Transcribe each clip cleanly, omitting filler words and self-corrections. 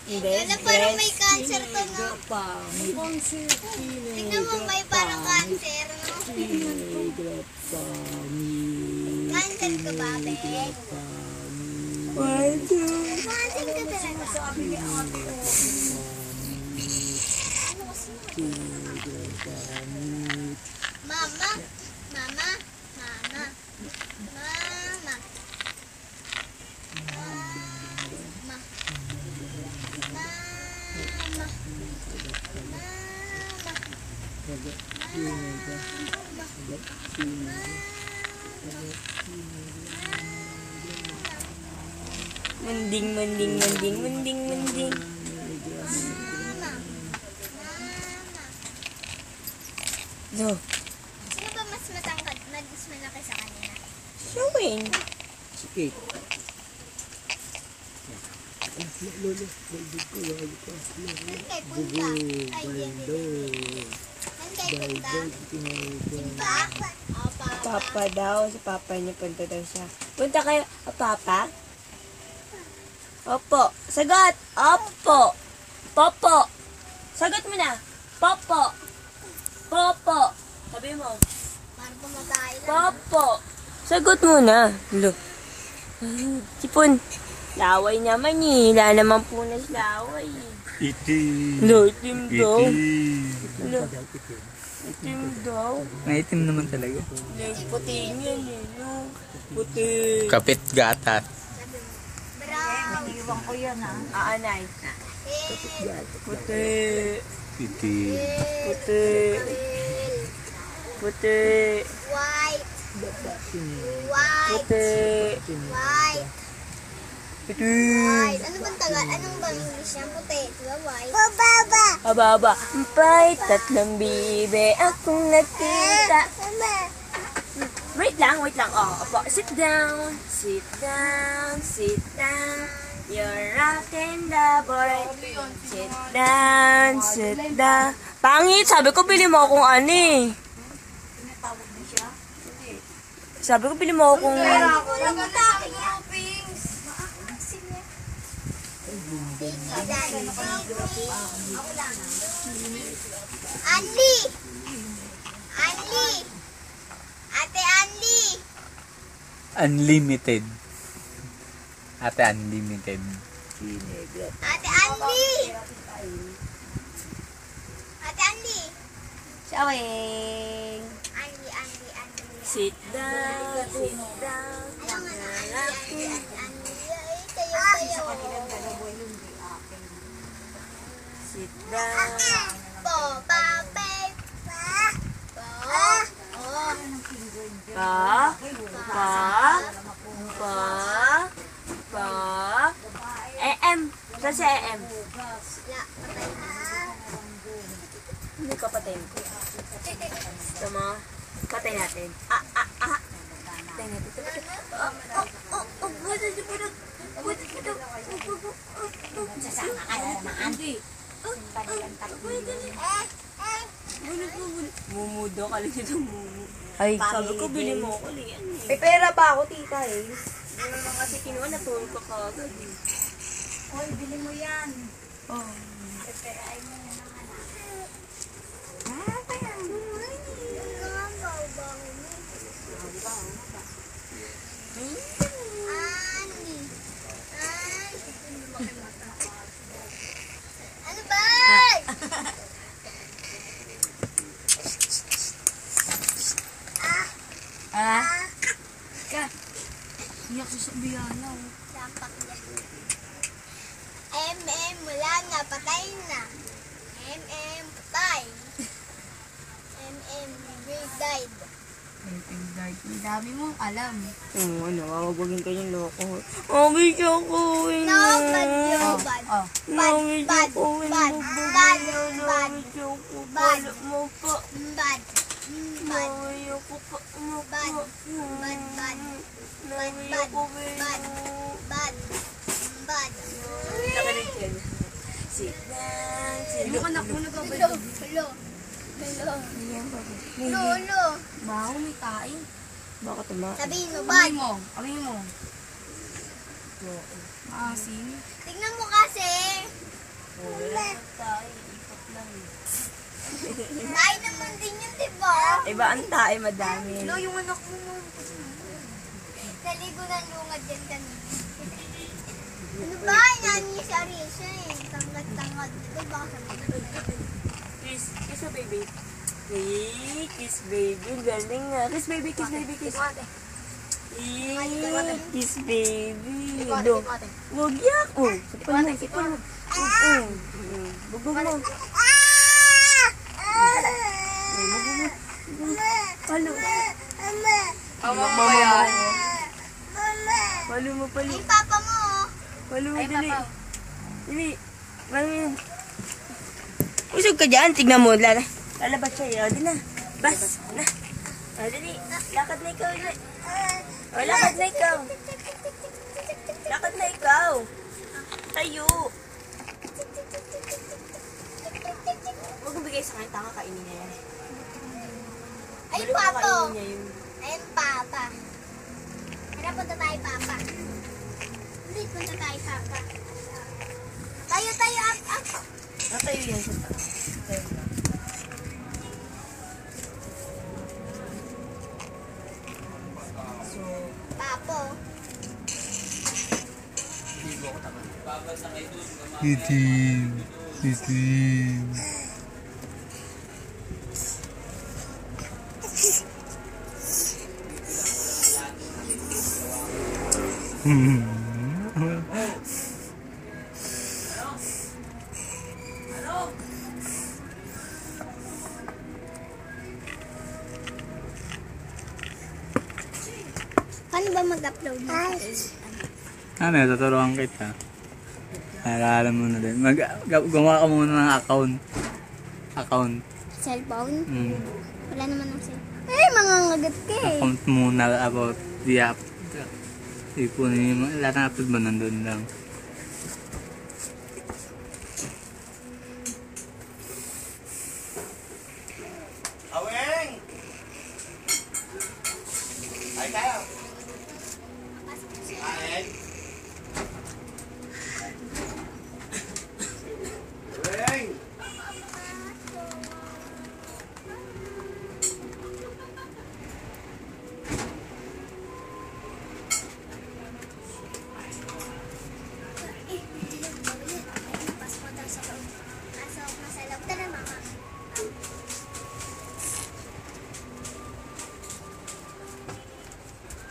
Hindi. Ano, parang may cancer to, no? Tingnan mo, may parang cancer, no? Cancer ka ba, Ben? Cancer ka talaga. Sabi ni ate. Mama, mama, mama, mama. Mama. Mending, mending, mending, mending, mending. No. Sino ba mas matangkad? Mas malaki sa kanina? Showing. Sige. Saan kayo punta? Ay, saan kayo punta? Simba? O, papa. Papa daw. Si papa niya punta daw siya. Punta kayo. Papa? Opo. Sagot. Opo. Popo. Sagot mo na. Popo. Popo. Sabi mo. Parang pumatay lang. Popo. Sagot mo na. Lo. Sipon. Laway naman eh. Wala naman punas laway eh. Itim. Lo, itim daw. Itim. Lo. Itim daw. Maitim naman talaga. Lo, puti niyan eh. Lo. Puti. Kapit gatas. Brown. Iwan ko yan ha. Aanay. Puti. Itim. Puti. Puti. White. White. Puti. White. Puti. White. Ano bang tagal? Anong bang English niya? Puti. Diba white? Bababa. Aba-aba. Pa'y tatlong bibe akong nakita. Wait lang, wait lang. Oh, opo. Sit down. Sit down. Sit down. You're rocking the board. Sit down. Sit down. Pangit. Sabi ko, pili mo akong ano eh. Sabi ko, pili mo akong... Andy! Andy! Ate Andy! Unlimited. Ate unlimited. Ate Andy! Ate Andy! Showing. Andy, Andy, Andy. Sit down. Sit down. Ano nga na? Andy, Andy, Andy. Ay, tayo. Sit down. Po, pa, pe, pa. Po. Oh. Pa. Pa. Pa. Pa. EM. Saan si EM? La, patay na. Hindi ka patayin ko. Ito mo. Patay natin. Patay natin. Sasama ka na naman. Mumudo ka lang ito, mumu. Ay, Sabi ko, bili mo ako liyan. may pera pa ako, tita eh. Hindi mo naman kasi kinuha, natulog ka kagad. Hoy, bili mo yan. Oh. Peperain mo yan ang anak. Andy. Ano ba? Iyak ko sa biyana. Lampak niya. MM, wala na, patay na. MM, patay. MM, we died. Ang dami mong alam. Oo, nawawagwagin ka yung loko. Abi siya ko. No, bad yun, bad. Oh. Bad, bad, bad, bad, bad, Bad mo pa. bad, bad, Nawiyo ko pa. bad, bad, bad, bad, bad, bad, bad, bad. Nakinig yan. Sit down. Sit Ano ka na kung Hello, hello, hello, hello. Baho, may kain. Baka tuma. Sabihin mo, Amoy bad. mo. Amoy mo. Maasim. Tignan mo kasi. Wala tayo. Ikot lang. Tayo naman din yun, diba? Iba ang tae, madami. Lo, yung anak mo mo. Naligo ng lungad yan kanina. Ano ba? Inaan niya si Arisha eh. Tangad-tangad. Diba sabi? Kiss. Kiss mo, baby. Hey, kiss baby. Galing nga. Kiss baby, kiss baby, kiss. Kiss baby. Do. Huwag yak. Oh, sipon mo, sipon mo. Bugog mo. Palo. Mama. Palo mo, palo. Ay, papa mo. Palo mo, dali. Dali. Mami. Usog ka dyan. Tignan mo. Lalabas siya. O, di na. Bas. Na. O, dali. Lakad na ikaw. O, lakad na ikaw. Lakad na ikaw. Tayo. Huwag mo bigay sa kanya. Tanga, kainin niya yan. Ay, Balik mo, papa. kainin niya yun. Ayun, papa. Tara, punta tayo, papa. Ulit, punta tayo, papa. Tayo, up. Natayo yan sa taas. Tayo lang. So, Papo. Itim. Itim. Paano ba mag-upload na? Ano, tuturuan kita. Para alam mo na din. Gumawa ka muna ng account. Cellphone? Mm. Wala naman ng cellphone. Eh, mangangagat ka eh. Account muna about the app. Ipunin mo. Lahat ng upload mo nandun lang. Aweng! Ay kayo! Kain! Aweng!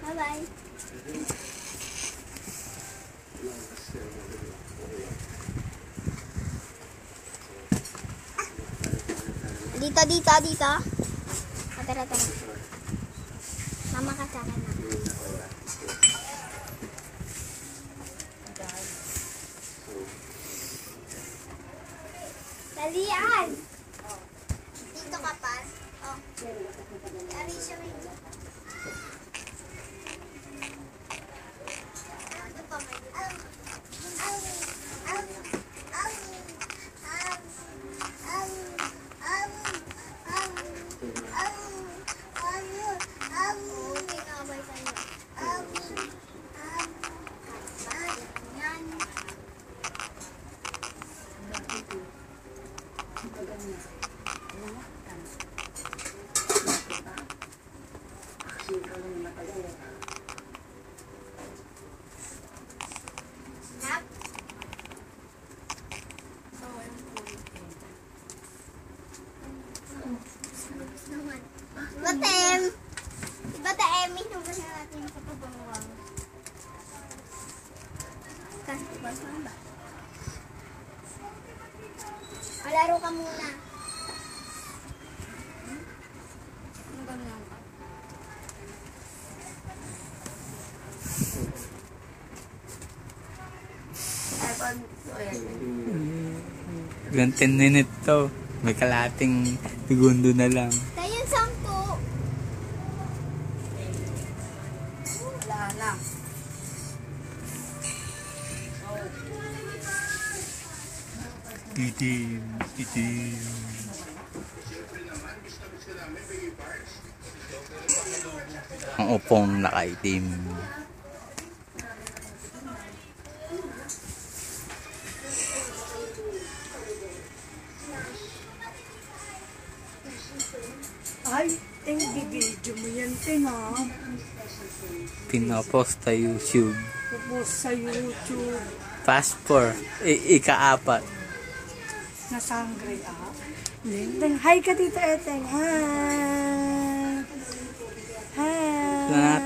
Bye-bye. Dito. Tara. Mama ka sa akin na. Dalian! Dito ka pa. Oh. Arisha mo yun. Ito pa may Batem! Diba ta Emmy, hugas na natin sa pabangwang. Kasi ba saan ba? Malaro ka muna. Ano ba nga? iPhone. So, ayan. 10 minutes to. May kalating segundo na lang. Tayo 10. Wala na. Itim. Ang upong nakaitim. Video mo yan, Ting, ha? Pinapost sa YouTube. Pupost sa YouTube. Fast 4. Ika-4. Na sangre, ah. Ting, hi ka, Tita Eteng. Hi. Hi. Lahat.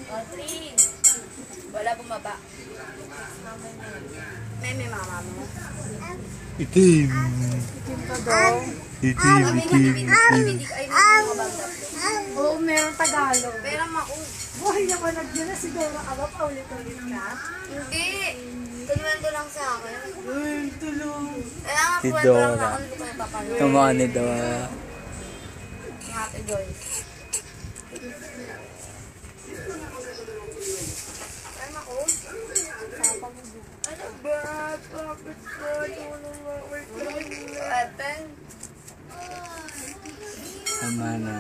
O, 3. Wala bumaba. Meme, mama mo. Itim. Itim ka daw. Itim. Ibidig ay mga banda. Oo, meron Tagalog. Pero mako. Buhay na ko nagdyan na siguro ka ba? Paulit-ulit ka? Hindi. Tulwento lang sa akin. Uy, tulong. Kaya nga Si kwento lang Dora. ako. Hindi ko kayo papanood. Tumawa ni Dora. Yung Ate Joy. Ay, mako. Ano ba? Bakit ba? Tulong mo. Wait lang. Ate. Tama na.